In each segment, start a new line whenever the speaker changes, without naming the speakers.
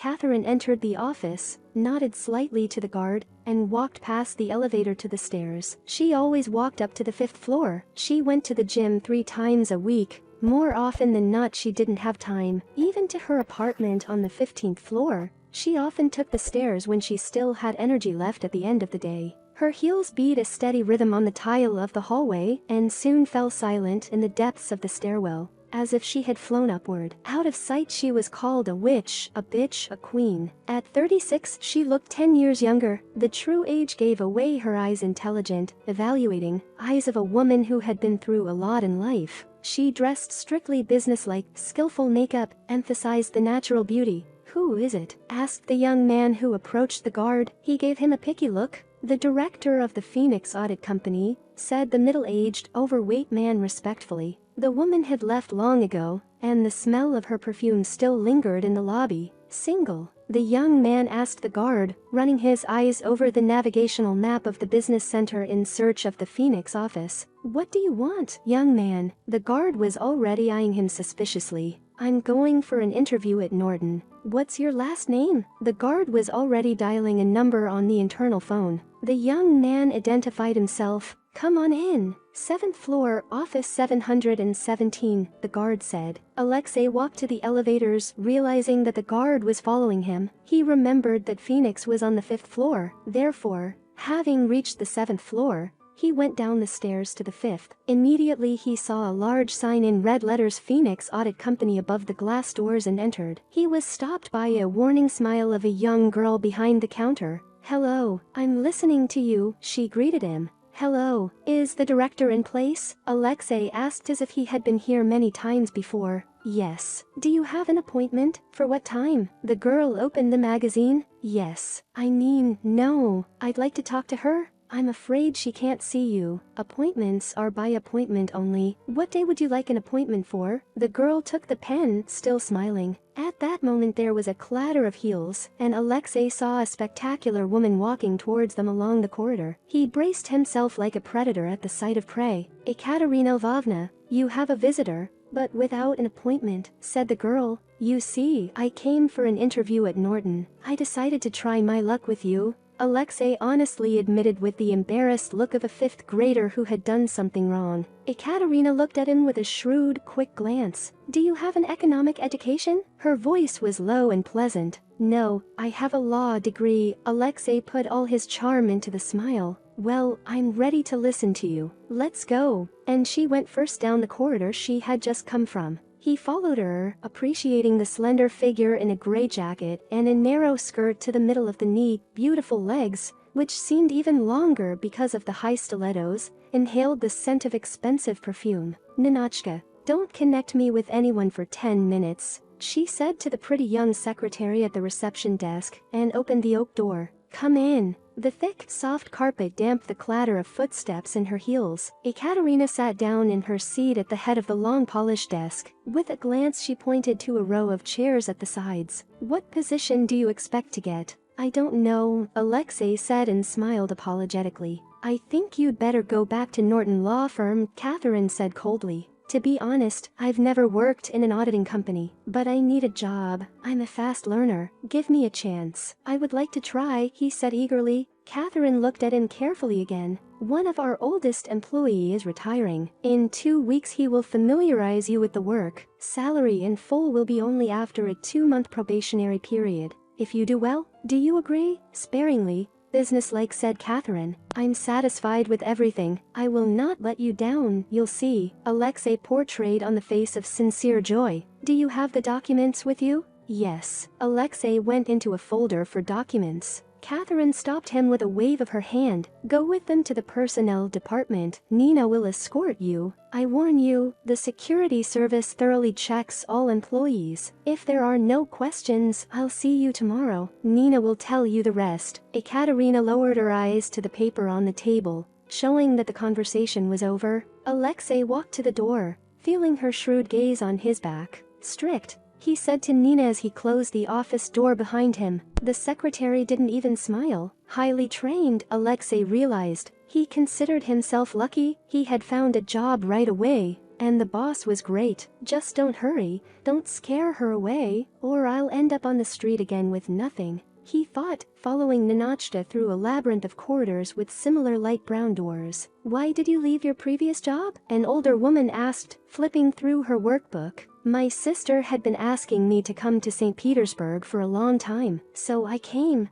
Catherine entered the office, nodded slightly to the guard, and walked past the elevator to the stairs. She always walked up to the 5th floor. She went to the gym 3 times a week. More often than not, she didn't have time. Even to her apartment on the 15th floor, she often took the stairs when she still had energy left at the end of the day. Her heels beat a steady rhythm on the tile of the hallway and soon fell silent in the depths of the stairwell, as if she had flown upward. Out of sight, she was called a witch, a bitch, a queen. At 36, she looked 10 years younger. The true age gave away her eyes, intelligent, evaluating, eyes of a woman who had been through a lot in life. She dressed strictly businesslike, skillful makeup emphasized the natural beauty. "Who is it?" asked the young man who approached the guard. He gave him a picky look. "The director of the Phoenix Audit Company," said the middle-aged, overweight man respectfully. The woman had left long ago, and the smell of her perfume still lingered in the lobby. "Single?" the young man asked the guard, running his eyes over the navigational map of the business center in search of the Phoenix office. "What do you want, young man?" The guard was already eyeing him suspiciously. "I'm going for an interview at Norton." "What's your last name?" The guard was already dialing a number on the internal phone. The young man identified himself. "Come on in. 7th floor, office 717, the guard said. Alexei walked to the elevators, realizing that the guard was following him. He remembered that Phoenix was on the 5th floor. Therefore, having reached the 7th floor, he went down the stairs to the 5th. Immediately he saw a large sign in red letters, Phoenix Audit Company, above the glass doors and entered. He was stopped by a warning smile of a young girl behind the counter. "Hello, I'm listening to you," she greeted him. "Hello, is the director in place?" Alexei asked as if he had been here many times before. "Yes." "Do you have an appointment? For what time?" The girl opened the magazine. "Yes. I mean, no. I'd like to talk to her." "I'm afraid she can't see you. Appointments are by appointment only. What day would you like an appointment for?" The girl took the pen, still smiling. At that moment there was a clatter of heels, and Alexei saw a spectacular woman walking towards them along the corridor. He braced himself like a predator at the sight of prey. "Ekaterina Lvovna, you have a visitor." "But without an appointment," said the girl. "You see, I came for an interview at Norton. I decided to try my luck with you," Alexei honestly admitted, with the embarrassed look of a 5th grader who had done something wrong. Ekaterina looked at him with a shrewd, quick glance. "Do you have an economic education?" Her voice was low and pleasant. "No, I have a law degree." Alexei put all his charm into the smile. "Well, I'm ready to listen to you. Let's go." And she went first down the corridor she had just come from. He followed her, appreciating the slender figure in a gray jacket and a narrow skirt to the middle of the knee, beautiful legs, which seemed even longer because of the high stilettos, inhaled the scent of expensive perfume. "Ninotchka, don't connect me with anyone for 10 minutes, she said to the pretty young secretary at the reception desk, and opened the oak door. "Come in." The thick, soft carpet damped the clatter of footsteps in her heels. Ekaterina sat down in her seat at the head of the long polished desk. With a glance she pointed to a row of chairs at the sides. "What position do you expect to get?" "I don't know," Alexei said and smiled apologetically. "I think you'd better go back to Norton Law Firm," Catherine said coldly. "To be honest, I've never worked in an auditing company, but I need a job. I'm a fast learner. Give me a chance." "I would like to try," he said eagerly. Catherine looked at him carefully again. "One of our oldest employees is retiring. In 2 weeks he will familiarize you with the work. Salary in full will be only after a 2-month probationary period. If you do well, do you agree?" Sparingly, businesslike, said Catherine. "I'm satisfied with everything. I will not let you down, you'll see." Alexei portrayed on the face of sincere joy. "Do you have the documents with you?" "Yes." Alexei went into a folder for documents. Catherine stopped him with a wave of her hand. "Go with them to the personnel department. Nina will escort you. I warn you, the security service thoroughly checks all employees. If there are no questions, I'll see you tomorrow. Nina will tell you the rest." Ekaterina lowered her eyes to the paper on the table, showing that the conversation was over. Alexei walked to the door, feeling her shrewd gaze on his back. "Strict," he said to Nina as he closed the office door behind him. The secretary didn't even smile. Highly trained, Alexei realized. He considered himself lucky. He had found a job right away. and the boss was great. Just don't hurry, don't scare her away, or I'll end up on the street again with nothing, he thought, following Ninotchka through a labyrinth of corridors with similar light brown doors. Why did you leave your previous job? An older woman asked, flipping through her workbook. My sister had been asking me to come to St. Petersburg for a long time, so I came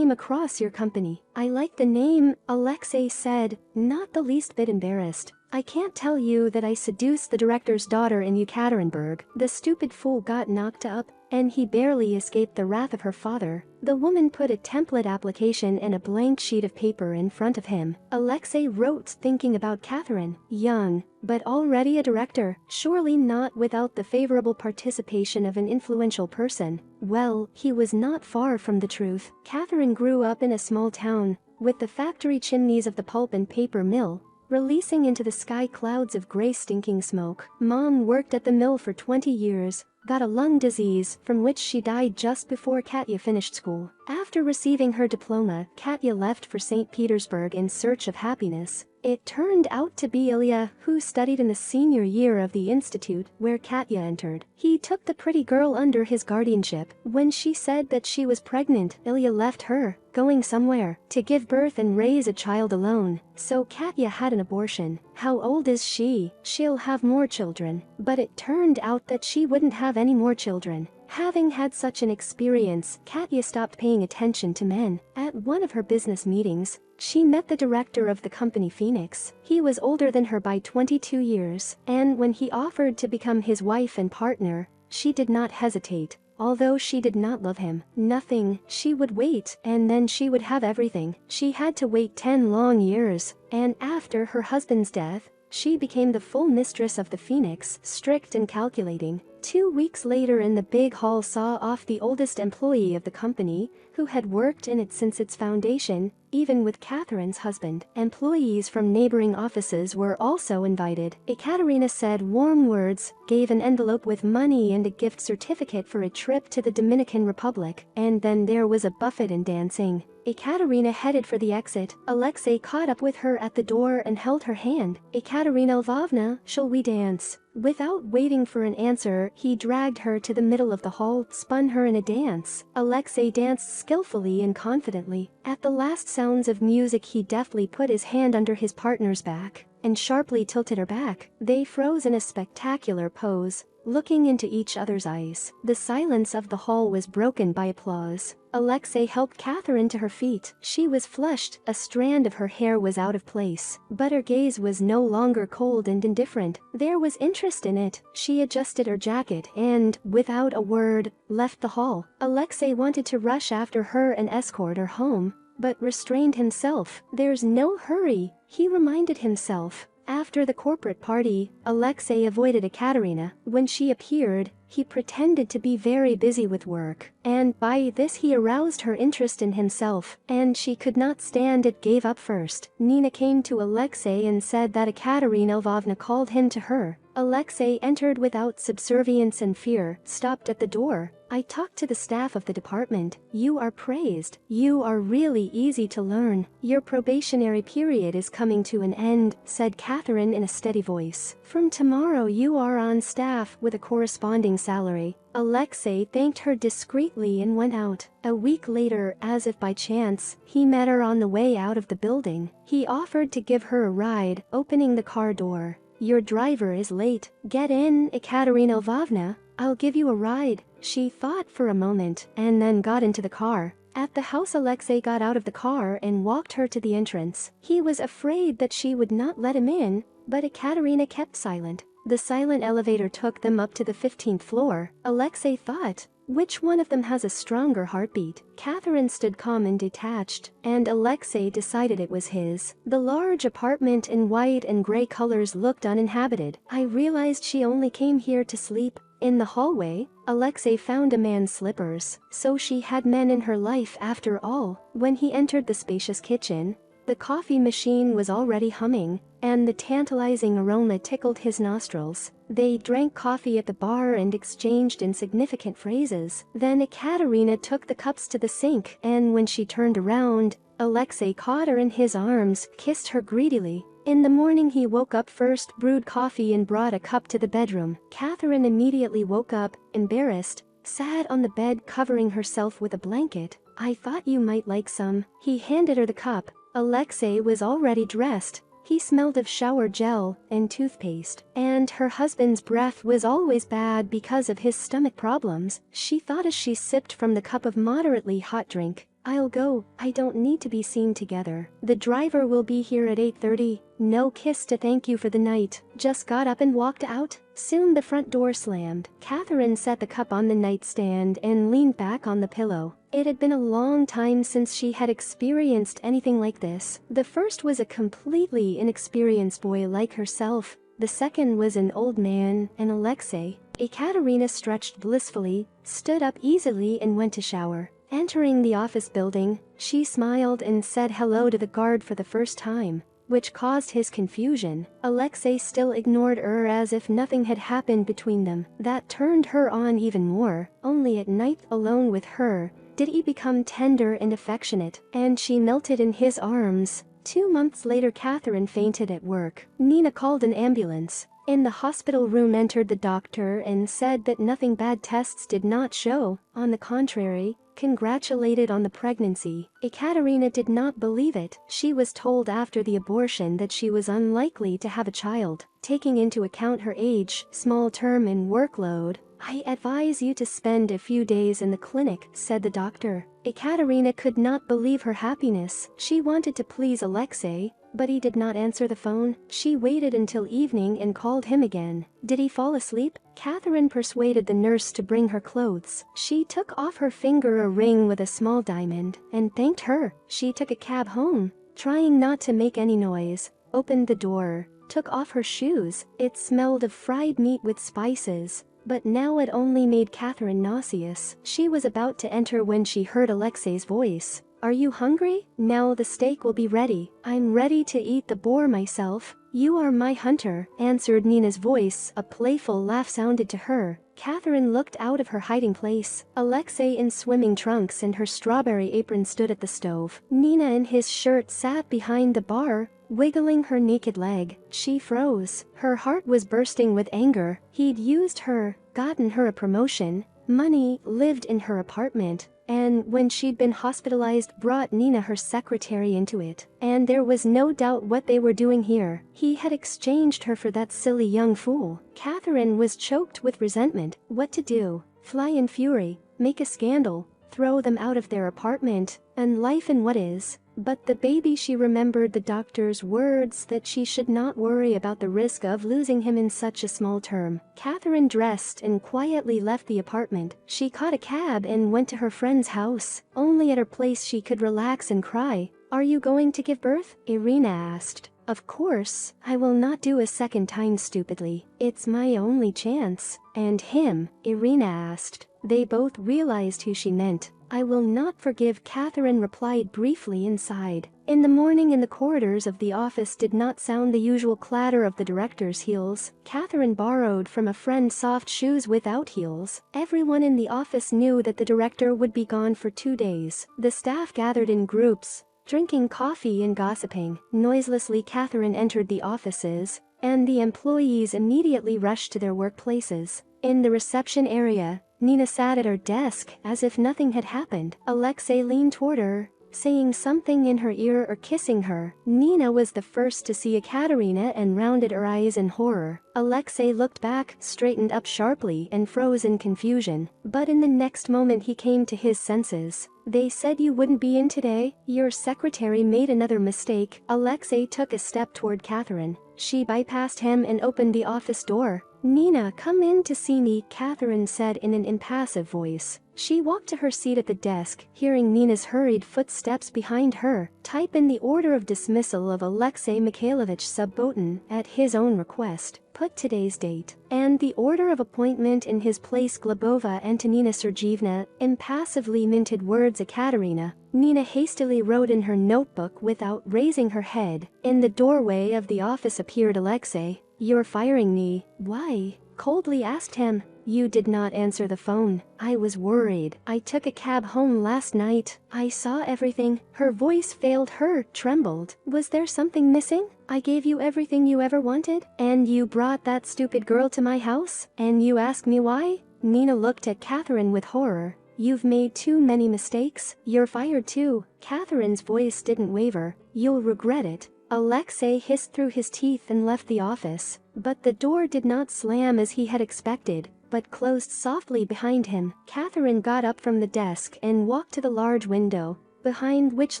across your company. I like the name, Alexei said, not the least bit embarrassed. I can't tell you that I seduced the director's daughter in Yekaterinburg. The stupid fool got knocked up, and he barely escaped the wrath of her father. The woman put a template application and a blank sheet of paper in front of him. Alexei wrote, thinking about Catherine. Young, but already a director, surely not without the favorable participation of an influential person. Well, he was not far from the truth. Catherine grew up in a small town, with the factory chimneys of the pulp and paper mill releasing into the sky clouds of gray stinking smoke. Mom worked at the mill for 20 years, got a lung disease from which she died just before Katya finished school. After receiving her diploma, Katya left for St. Petersburg in search of happiness. It turned out to be Ilya, who studied in the senior year of the institute where Katya entered. He took the pretty girl under his guardianship. When she said that she was pregnant, Ilya left her, going somewhere, to give birth and raise a child alone. So Katya had an abortion. How old is she? She'll have more children. But it turned out that she wouldn't have any more children. Having had such an experience, Katya stopped paying attention to men. At one of her business meetings, she met the director of the company Phoenix. He was older than her by 22 years, and when he offered to become his wife and partner, she did not hesitate. Although she did not love him, nothing, she would wait, and then she would have everything. She had to wait 10 long years, and after her husband's death, she became the full mistress of the Phoenix, strict and calculating. 2 weeks later in the big hall saw off the oldest employee of the company, who had worked in it since its foundation, even with Catherine's husband. Employees from neighboring offices were also invited. Ekaterina said warm words, gave an envelope with money and a gift certificate for a trip to the Dominican Republic, and then there was a buffet and dancing. Ekaterina headed for the exit. Alexei caught up with her at the door and held her hand. Ekaterina Lvovna, shall we dance? Without waiting for an answer, he dragged her to the middle of the hall, spun her in a dance. Alexei danced skillfully and confidently. At the last sounds of music, he deftly put his hand under his partner's back and sharply tilted her back. They froze in a spectacular pose, looking into each other's eyes. The silence of the hall was broken by applause. Alexei helped Catherine to her feet. She was flushed, a strand of her hair was out of place, but her gaze was no longer cold and indifferent. There was interest in it. She adjusted her jacket and, without a word, left the hall. Alexei wanted to rush after her and escort her home, but restrained himself. There's no hurry, he reminded himself. After the corporate party, Alexei avoided Ekaterina. When she appeared, he pretended to be very busy with work, and by this he aroused her interest in himself, and she could not stand it, gave up first. Nina came to Alexei and said that Ekaterina Lvovna called him to her. Alexei entered without subservience and fear, stopped at the door. I talked to the staff of the department. You are praised. You are really easy to learn. Your probationary period is coming to an end, said Catherine in a steady voice. From tomorrow you are on staff with a corresponding salary. Alexei thanked her discreetly and went out. A week later, as if by chance, he met her on the way out of the building. He offered to give her a ride, opening the car door. Your driver is late. Get in, Ekaterina Lvovna. I'll give you a ride. She thought for a moment, and then got into the car. At the house, Alexei got out of the car and walked her to the entrance. He was afraid that she would not let him in, but Ekaterina kept silent. The silent elevator took them up to the 15th floor. Alexei thought, which one of them has a stronger heartbeat? Catherine stood calm and detached, and Alexei decided it was his. The large apartment in white and gray colors looked uninhabited. I realized she only came here to sleep. In the hallway, Alexei found a man's slippers. So she had men in her life after all. When he entered the spacious kitchen, the coffee machine was already humming, and the tantalizing aroma tickled his nostrils. They drank coffee at the bar and exchanged insignificant phrases. Then Ekaterina took the cups to the sink, and when she turned around, Alexei caught her in his arms, kissed her greedily. In the morning he woke up first, brewed coffee and brought a cup to the bedroom. Catherine immediately woke up, embarrassed, sat on the bed covering herself with a blanket. "I thought you might like some." He handed her the cup. Alexei was already dressed. He smelled of shower gel and toothpaste, and her husband's breath was always bad because of his stomach problems. She thought as she sipped from the cup of moderately hot drink, "I'll go, I don't need to be seen together. The driver will be here at 8:30. No kiss to thank you for the night." Just got up and walked out. Soon the front door slammed. Catherine set the cup on the nightstand and leaned back on the pillow. It had been a long time since she had experienced anything like this. The first was a completely inexperienced boy like herself. The second was an old man, and Alexei. Ekaterina stretched blissfully, stood up easily and went to shower. Entering the office building, she smiled and said hello to the guard for the first time, which caused his confusion. Alexei still ignored her as if nothing had happened between them. That turned her on even more. Only at night, alone with her, did he become tender and affectionate, and she melted in his arms. 2 months later, Catherine fainted at work. Nina called an ambulance. In the hospital room entered the doctor and said that nothing bad, tests did not show. On the contrary, congratulated on the pregnancy. Ekaterina did not believe it. She was told after the abortion that she was unlikely to have a child. Taking into account her age, small term and workload, "I advise you to spend a few days in the clinic," said the doctor. Ekaterina could not believe her happiness. She wanted to please Alexei, but he did not answer the phone. She waited until evening and called him again. Did he fall asleep? Catherine persuaded the nurse to bring her clothes. She took off her finger a ring with a small diamond and thanked her. She took a cab home, trying not to make any noise, opened the door, took off her shoes. It smelled of fried meat with spices, but now it only made Catherine nauseous. She was about to enter when she heard Alexei's voice. "Are you hungry? Now the steak will be ready. I'm ready to eat the boar myself." "You are my hunter," answered Nina's voice. A playful laugh sounded to her. Catherine looked out of her hiding place. Alexei in swimming trunks and her strawberry apron stood at the stove. Nina in his shirt sat behind the bar, wiggling her naked leg. She froze. Her heart was bursting with anger. He'd used her, gotten her a promotion, money, lived in her apartment, and when she'd been hospitalized, brought Nina, her secretary, into it. And there was no doubt what they were doing here. He had exchanged her for that silly young fool. Catherine was choked with resentment. What to do? Fly in fury, make a scandal, throw them out of their apartment, and life in what is. But the baby, she remembered the doctor's words that she should not worry about the risk of losing him in such a small term. Catherine dressed and quietly left the apartment. She caught a cab and went to her friend's house. Only at her place she could relax and cry. "Are you going to give birth?" Irina asked. "Of course, I will not do a second time stupidly. It's my only chance." "And him?" Irina asked. They both realized who she meant. "I will not forgive," Catherine replied briefly inside. In the morning, in the corridors of the office did not sound the usual clatter of the director's heels. Catherine borrowed from a friend soft shoes without heels. Everyone in the office knew that the director would be gone for 2 days. The staff gathered in groups, drinking coffee and gossiping. Noiselessly, Catherine entered the offices, and the employees immediately rushed to their workplaces. In the reception area, Nina sat at her desk as if nothing had happened. Alexei leaned toward her, saying something in her ear or kissing her. Nina was the first to see Ekaterina and rounded her eyes in horror. Alexei looked back, straightened up sharply, and froze in confusion. But in the next moment he came to his senses. "They said you wouldn't be in today. Your secretary made another mistake." Alexei took a step toward Catherine. She bypassed him and opened the office door. "Nina, come in to see me," Catherine said in an impassive voice. She walked to her seat at the desk, hearing Nina's hurried footsteps behind her. "Type in the order of dismissal of Alexei Mikhailovich Subbotin at his own request. Put today's date. And the order of appointment in his place Glebova Antonina Sergeevna." Impassively minted words Ekaterina. Nina hastily wrote in her notebook without raising her head. In the doorway of the office appeared Alexei. "You're firing me." "Why?" coldly asked him. You did not answer the phone. I was worried. I took a cab home last night. I saw everything." Her voice failed her, trembled. "Was there something missing? I gave you everything you ever wanted. And you brought that stupid girl to my house? And you ask me why?" Nina looked at Catherine with horror. "You've made too many mistakes. You're fired too." Catherine's voice didn't waver. "You'll regret it." Alexei hissed through his teeth and left the office. But the door did not slam as he had expected, but closed softly behind him. Catherine got up from the desk and walked to the large window, behind which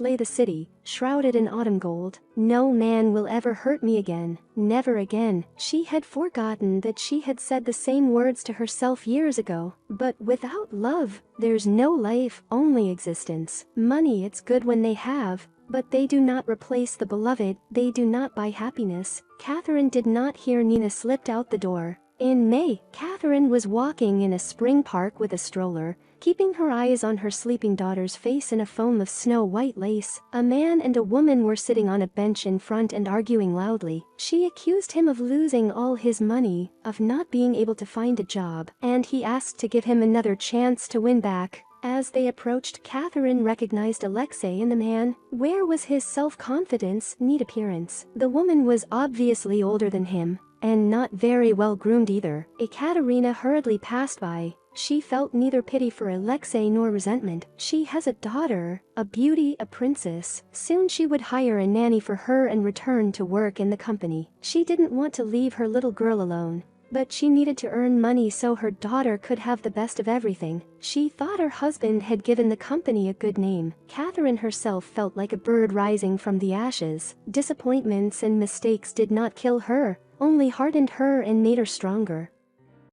lay the city, shrouded in autumn gold. "No man will ever hurt me again. Never again." She had forgotten that she had said the same words to herself years ago. But without love, there's no life, only existence. Money, it's good when they have, but they do not replace the beloved, they do not buy happiness. Catherine did not hear Nina slipped out the door. In May, Catherine was walking in a spring park with a stroller, keeping her eyes on her sleeping daughter's face in a foam of snow-white lace. A man and a woman were sitting on a bench in front and arguing loudly. She accused him of losing all his money, of not being able to find a job, and he asked to give him another chance to win back. As they approached, Catherine recognized Alexei in the man. Where was his self-confidence, neat appearance? The woman was obviously older than him, and not very well groomed either. Ekaterina hurriedly passed by. She felt neither pity for Alexei nor resentment. She has a daughter, a beauty, a princess. Soon she would hire a nanny for her and return to work in the company. She didn't want to leave her little girl alone, but she needed to earn money so her daughter could have the best of everything. She thought her husband had given the company a good name. Catherine herself felt like a bird rising from the ashes. Disappointments and mistakes did not kill her, only hardened her and made her stronger.